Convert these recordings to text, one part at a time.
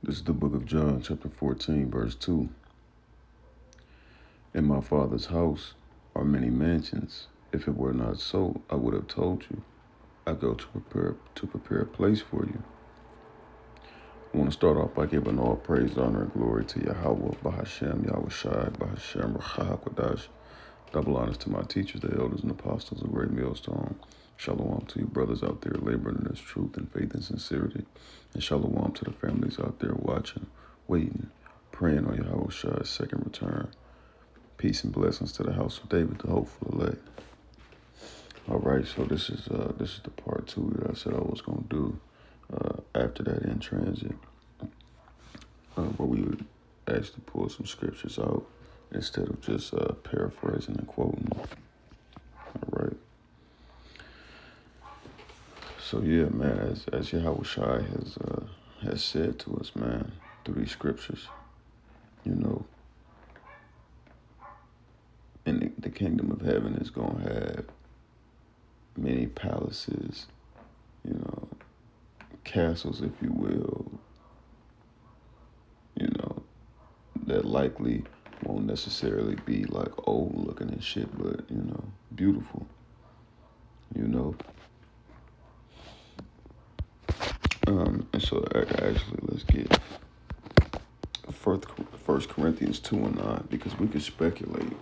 This is the book of John, chapter 14, verse 2. In my Father's house are many mansions. If it were not so, I would have told you. I go to prepare a place for you. I want to start off by giving all praise, honor, and glory to Yahweh, Bahashem, Yahweh Shai, Bahashem, Rachahakwadash. Double honors to my teachers, the elders and apostles of Great Millstone. Shalom to you brothers out there laboring in this truth and faith and sincerity. And shalom to the families out there watching, waiting, praying on Yahweh Shai's second return. Peace and blessings to the house of David, the hopeful elect. All right, so this is the part 2 that I said I was going to do after that in transit, where we would actually pull some scriptures out instead of just paraphrasing and quoting. All right. So yeah, man, as Yahweh Shai has said to us, man, through these scriptures, you know, and the kingdom of heaven is going to have many palaces, you know, castles, if you will, you know, that likely won't necessarily be like old looking and shit, but, you know, beautiful, you know. And so actually, let's get First Corinthians 2:9, because we could speculate,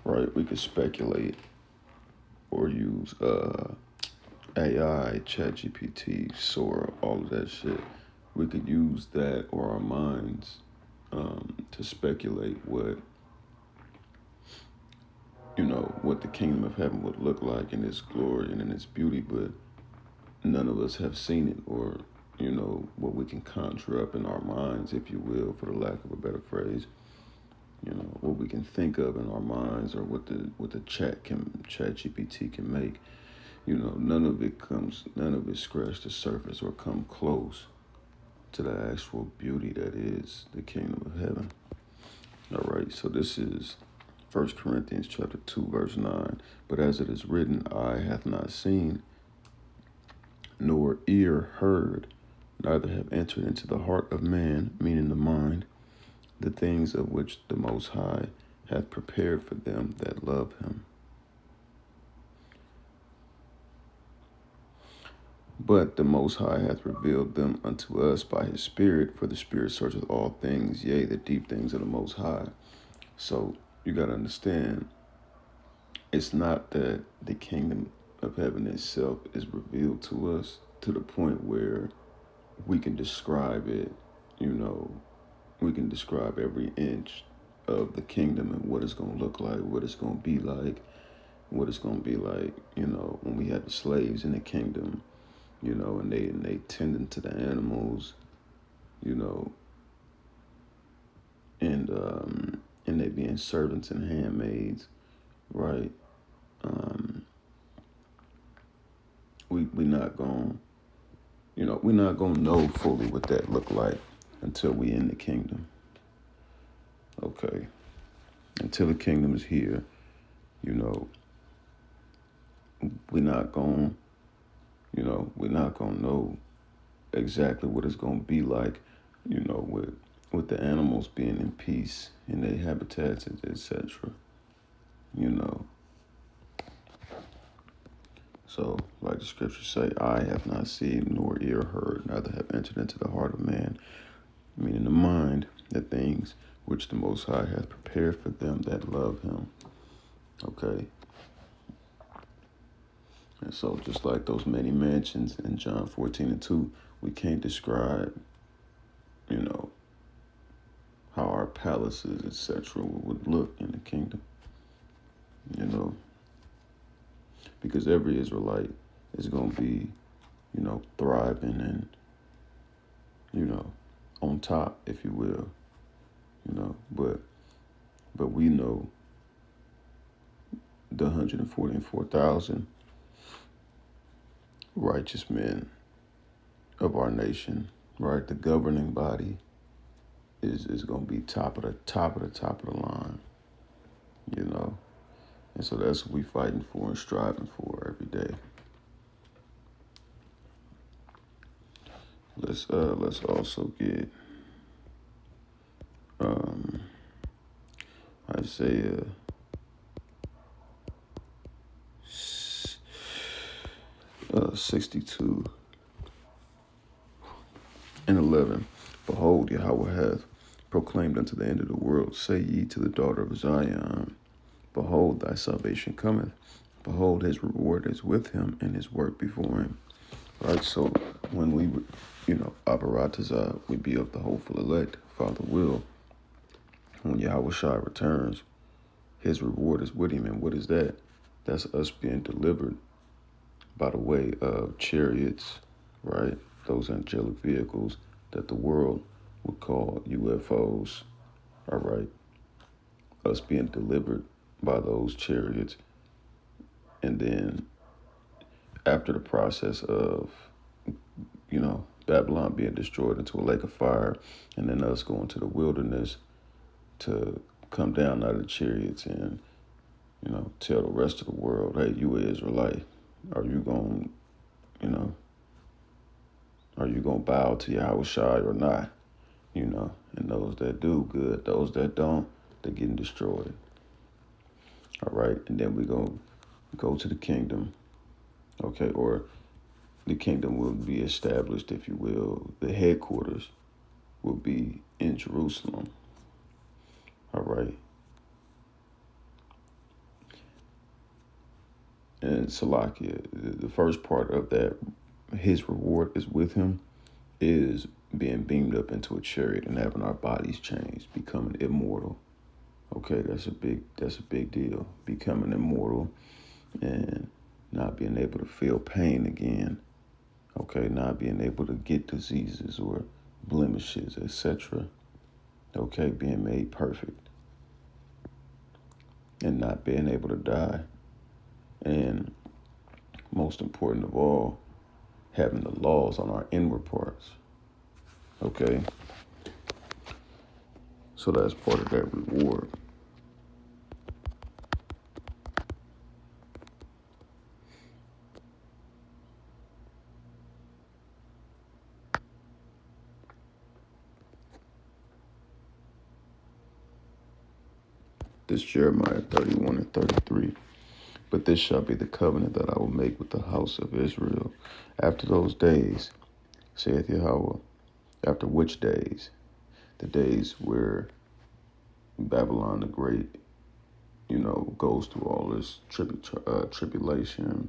right? We could speculate or use AI, ChatGPT, Sora, all of that shit. We could use that or our minds to speculate what, you know, what the kingdom of heaven would look like in its glory and in its beauty, but none of us have seen it, or, you know, what we can conjure up in our minds, if you will, for the lack of a better phrase, you know, what we can think of in our minds, or what the chat GPT can make. You know, none of it scratched the surface or come close to the actual beauty that is the kingdom of heaven. All right, so this is 1 Corinthians chapter 2, verse 9. But as it is written, eye hath not seen, nor ear heard, neither have entered into the heart of man, meaning the mind, the things of which the Most High hath prepared for them that love him. But the Most High hath revealed them unto us by his Spirit, for the Spirit searcheth all things, yea, the deep things of the Most High. So you got to understand, it's not that the kingdom of heaven itself is revealed to us to the point where we can describe it, you know, we can describe every inch of the kingdom and what it's going to look like, what it's going to be like, you know, when we had the slaves in the kingdom, you know, and they tending to the animals, you know, and they being servants and handmaids, right? We're not gonna know fully what that look like until we in the kingdom. Okay, until the kingdom is here, you know, we're not gonna know exactly what it's gonna be like, you know, with the animals being in peace in their habitats, etc. You know. So, like the scriptures say, eye have not seen, nor ear heard, neither have entered into the heart of man, meaning the mind, the things which the Most High hath prepared for them that love him. Okay. And so, just like those many mansions in John 14:2, we can't describe, you know, how our palaces, etc., would look in the kingdom, you know, because every Israelite is going to be, you know, thriving and, you know, on top, if you will, you know, but we know the 144,000 righteous men of our nation, right? The governing body is going to be top of the line, you know, And so that's what we fighting for and striving for every day. Let's also get Isaiah 62 and 11. Behold, Yahweh hath proclaimed unto the end of the world, say ye to the daughter of Zion, behold, thy salvation cometh. Behold, his reward is with him, and his work before him. Right, so when we, Abaratazah, we be of the hopeful elect, Father will, when Yahweh Shai returns, his reward is with him. And what is that? That's us being delivered by the way of chariots, right? Those angelic vehicles that the world would call UFOs, all right? Us being delivered by those chariots. And then after the process of, Babylon being destroyed into a lake of fire, and then us going to the wilderness to come down out of the chariots and, tell the rest of the world, hey, you an Israelite. Are you going, to bow to Yahweh Shai or not? And those that do, good. Those that don't, they're getting destroyed. All right, and then we're going to go to the kingdom, okay, or the kingdom will be established, if you will. The headquarters will be in Jerusalem, all right? And Salakia, the first part of that, his reward is with him, is being beamed up into a chariot and having our bodies changed, becoming immortal. Okay, that's a big deal. Becoming immortal and not being able to feel pain again. Okay, not being able to get diseases or blemishes, etc. Okay, being made perfect and not being able to die. And most important of all, having the laws on our inward parts. Okay, so that's part of that reward. This Jeremiah 31 and 33. But this shall be the covenant that I will make with the house of Israel after those days, saith Yahweh. After which days? The days where Babylon the Great, goes through all this tribulation,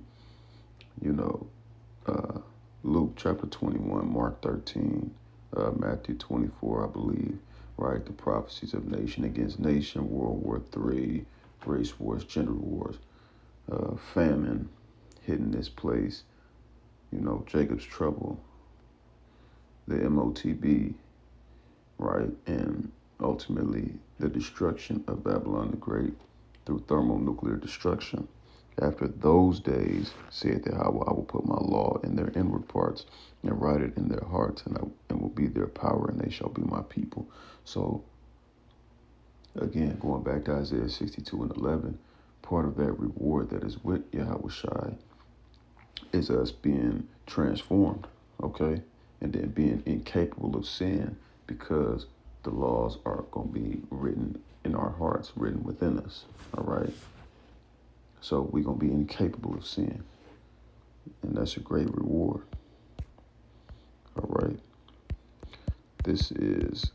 Luke chapter 21, Mark 13, Matthew 24, I believe, right? The prophecies of nation against nation, World War III, race wars, gender wars, famine hitting this place, Jacob's trouble, the MOTB, right? And ultimately the destruction of Babylon the Great through thermonuclear destruction. After those days, saith Yahweh, I will put my law in their inward parts and write it in their hearts, and will be their power, and they shall be my people. So, again, going back to Isaiah 62 and 11, part of that reward that is with Yahweh Shai is us being transformed, okay? And then being incapable of sin because the laws are going to be written in our hearts, written within us, all right? So we're going to be incapable of sin. And that's a great reward. All right. This is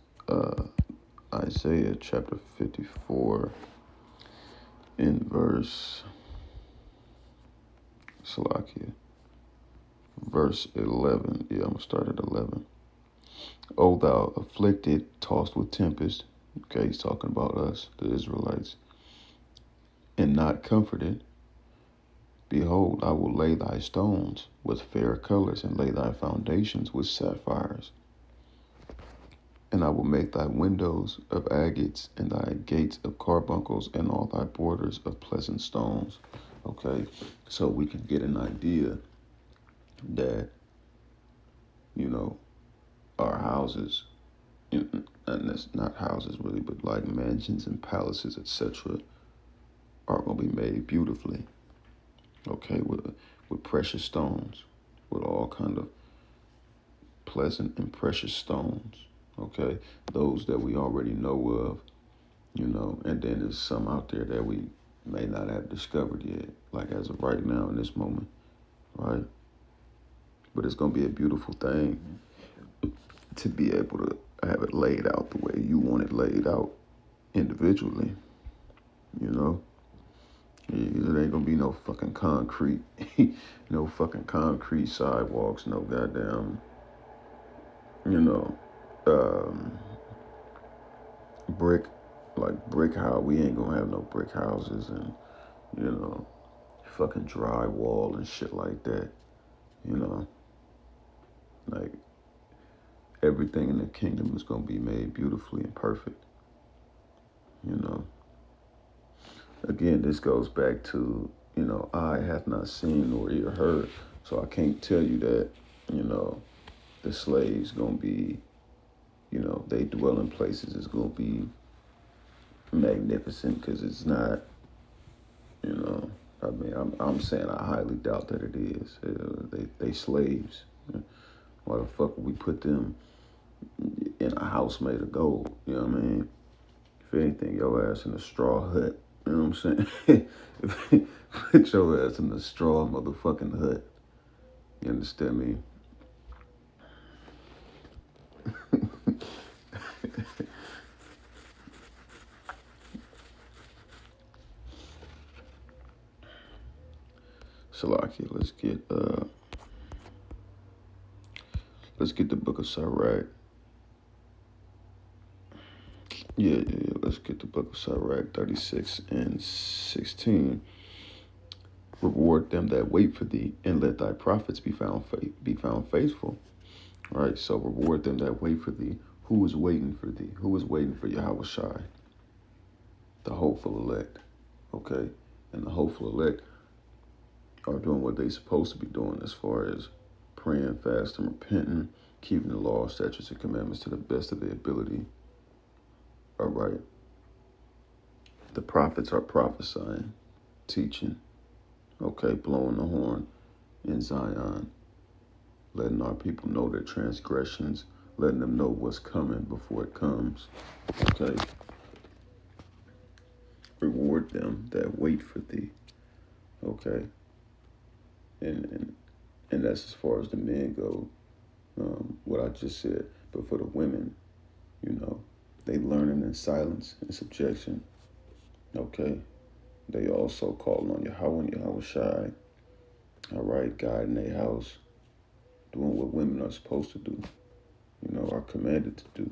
Isaiah chapter 54 in verse verse 11. Yeah, I'm going to start at 11. O thou afflicted, tossed with tempest. Okay, he's talking about us, the Israelites. And not comforted. Behold, I will lay thy stones with fair colors, and lay thy foundations with sapphires. And I will make thy windows of agates, and thy gates of carbuncles, and all thy borders of pleasant stones. Okay, so we can get an idea that, our houses, and that's not houses really, but like mansions and palaces, etc., are going to be made beautifully, okay, with precious stones, with all kind of pleasant and precious stones, okay, those that we already know of, and then there's some out there that we may not have discovered yet, like as of right now in this moment, right? But it's gonna be a beautiful thing to be able to have it laid out the way you want it laid out individually, you know? It ain't gonna be no fucking concrete, no fucking concrete sidewalks, no goddamn, you know, um, brick, like brick house. We ain't gonna have no brick houses and, you know, fucking drywall and shit like that, you know? Like, everything in the kingdom is gonna be made beautifully and perfect, you know? Again, this goes back to, eye hath not seen nor ear heard. So I can't tell you that, the slaves gonna be, they dwell in places is gonna be magnificent, because it's not, you know. I mean, I'm saying I highly doubt that it is. They slaves. Why the fuck would we put them in a house made of gold? You know what I mean? If anything, your ass in a straw hut. You know what I'm saying? Put your ass in a straw motherfucking hut. You understand me? Salaki, let's get the book of Sirach. Yeah. Let's get the book of Sirach 36 and 16. Reward them that wait for thee, and let thy prophets be found faithful. All right. So reward them that wait for thee. Who is waiting for thee? Who is waiting for Yahweh Shai? The hopeful elect. Okay. And the hopeful elect are doing what they're supposed to be doing as far as praying, fasting, repenting, keeping the law, statutes, and commandments to the best of their ability. All right. The prophets are prophesying, teaching, okay, blowing the horn in Zion, letting our people know their transgressions, letting them know what's coming before it comes, okay. Reward them that wait for thee, okay. And that's as far as the men go, what I just said. But for the women, they learning in silence and subjection, okay. They also calling on Yahweh and Yahweh Shai, all right, guiding their house, doing what women are supposed to do, are commanded to do,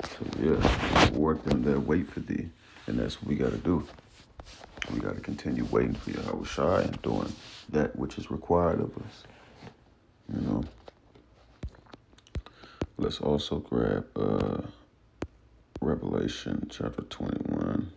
So yeah, reward them that wait for thee. And that's what we got to do. We got to continue waiting for Yahweh Shai and doing that which is required of us, Let's also grab Revelation chapter 21.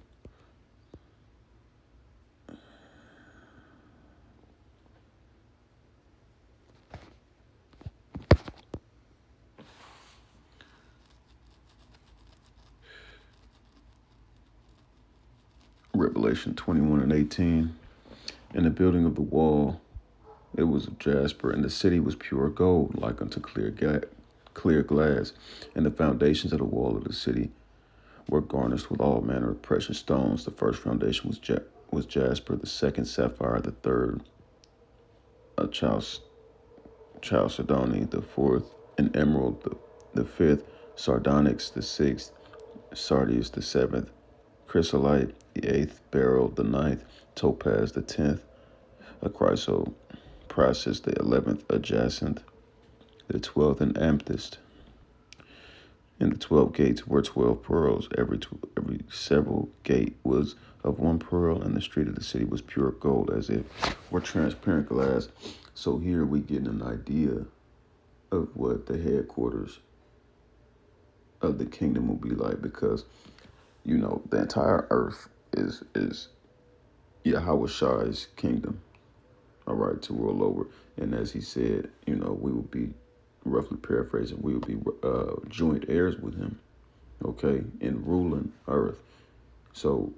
Revelation 21 and 18. In the building of the wall, it was of jasper, and the city was pure gold, like unto clear glass. And the foundations of the wall of the city were garnished with all manner of precious stones. The first foundation was jasper, the second sapphire, the third a chalcedony, the fourth an emerald, the fifth sardonyx, the sixth sardius, the seventh chrysolite, the eighth beryl, the ninth topaz, the 10th a chrysoprasus, the 11th a jacinth, the 12th an amethyst. In the 12 gates were 12 pearls. Every several gate was of one pearl, and the street of the city was pure gold, as if were transparent glass. So here we get an idea of what the headquarters of the kingdom will be like, because the entire earth is Yahweh Shai's kingdom, all right, to rule over. And as he said, we will be, roughly paraphrasing, we will be joint heirs with him, okay. okay, and ruling earth. So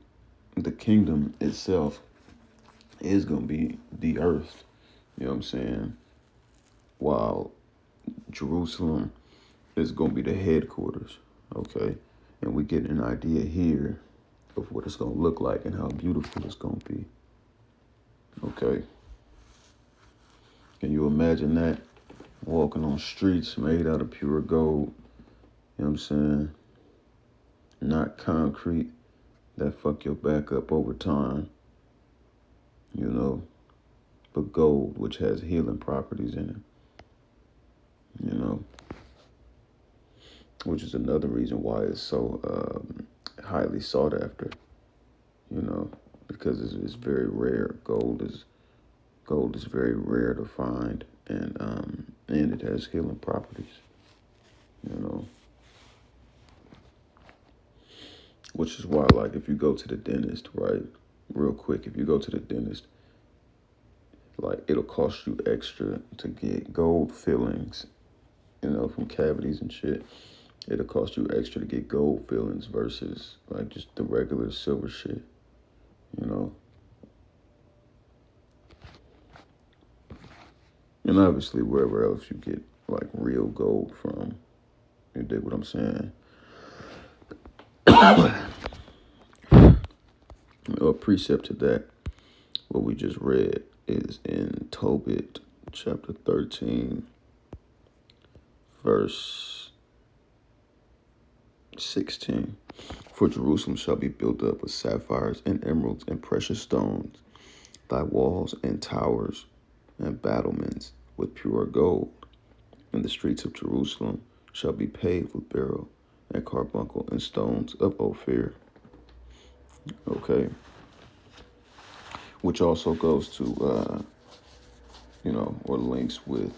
the kingdom itself is going to be the earth, you know what I'm saying? While Jerusalem is going to be the headquarters, okay? And we get an idea here of what it's going to look like and how beautiful it's going to be, okay? Can you imagine that? Walking on streets made out of pure gold, you know what I'm saying? Not concrete that fuck your back up over time, you know, but gold, which has healing properties in it, you know, which is another reason why it's so highly sought after, you know, because it's very rare. Gold is very rare to find, and it has healing properties, you know, which is why, like, if you go to the dentist, right, real quick, if you go to the dentist, like, it'll cost you extra to get gold fillings, you know, from cavities and shit. It'll cost you extra to get gold fillings versus like just the regular silver shit, you know. And obviously wherever else you get like real gold from, you dig what I'm saying? A precept to that, what we just read, is in Tobit chapter 13, verse 16. For Jerusalem shall be built up with sapphires and emeralds and precious stones, thy walls and towers and battlements with pure gold. And the streets of Jerusalem shall be paved with beryl and carbuncle and stones of Ophir. Okay. Which also goes to, or links with,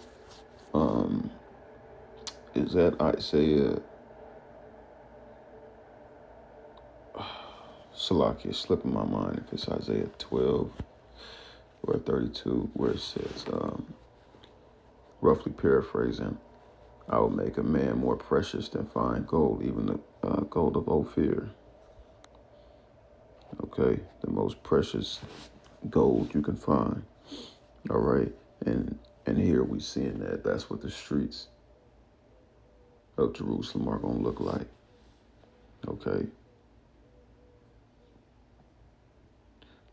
is that Isaiah, Salakia, slipping my mind if it's Isaiah 12 or 32, where it says, roughly paraphrasing, I will make a man more precious than fine gold, even the gold of Ophir. Okay, the most precious gold you can find. All right, and here we seeing that's what the streets of Jerusalem are gonna look like. Okay,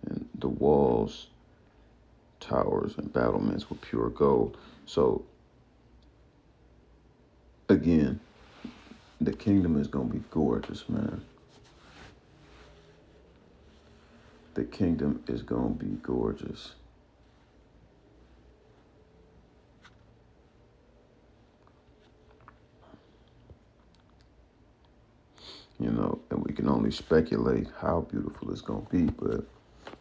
and the walls, towers, and battlements with pure gold. So again, the kingdom is gonna be gorgeous, man. The kingdom is gonna be gorgeous. You know, and we can only speculate how beautiful it's gonna be, but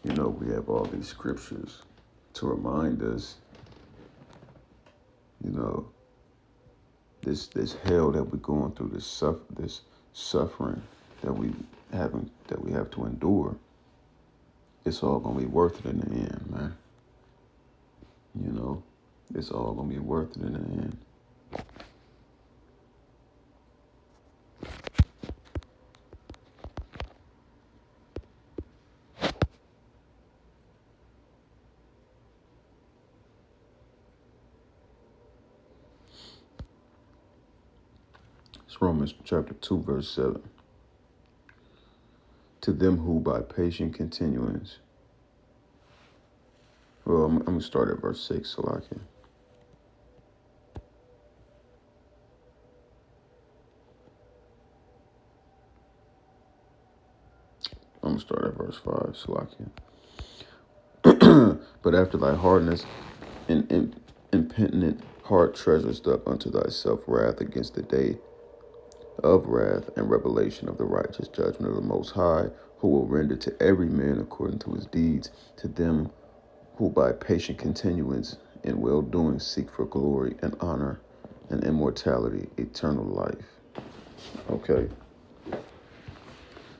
you know, we have all these scriptures to remind us, you know, this hell that we're going through, this suffering that we have to endure, it's all gonna be worth it in the end, man. You know, it's all gonna be worth it in the end. It's Romans chapter 2, verse 7. To them who by patient continuance, well, I'm gonna start at verse 6 so I can. I'm gonna start at verse 5 so I can. But after thy hardness and impenitent heart treasures up unto thyself wrath against the day of wrath and revelation of the righteous judgment of the Most High, who will render to every man according to his deeds, to them who by patient continuance in well-doing seek for glory and honor and immortality, eternal life. Okay,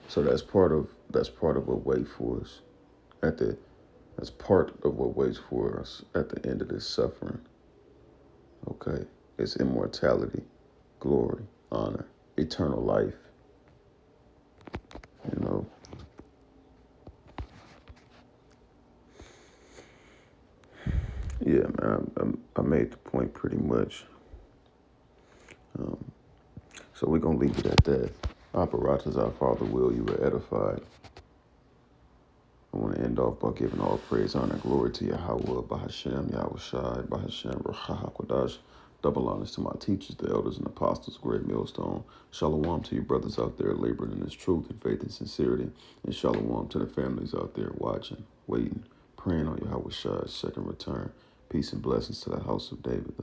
so that's part of what waits for us that's part of what waits for us at the end of this suffering. Okay, it's immortality, glory, honor, eternal life. you know. Yeah, man, I made the point pretty much. So we're going to leave it at that. Apparatus, our Father, will you were edified. I want to end off by giving all praise, honor, and glory to Yahweh, Bahashem, Yahweh Shai, Bahashem, Raha HaKodash. Double honors to my teachers, the elders and apostles, great millstone. Shalom to you brothers out there laboring in this truth and faith and sincerity. And shalom to the families out there watching, waiting, praying on Yahweh Shai's second return. Peace and blessings to the house of David, though.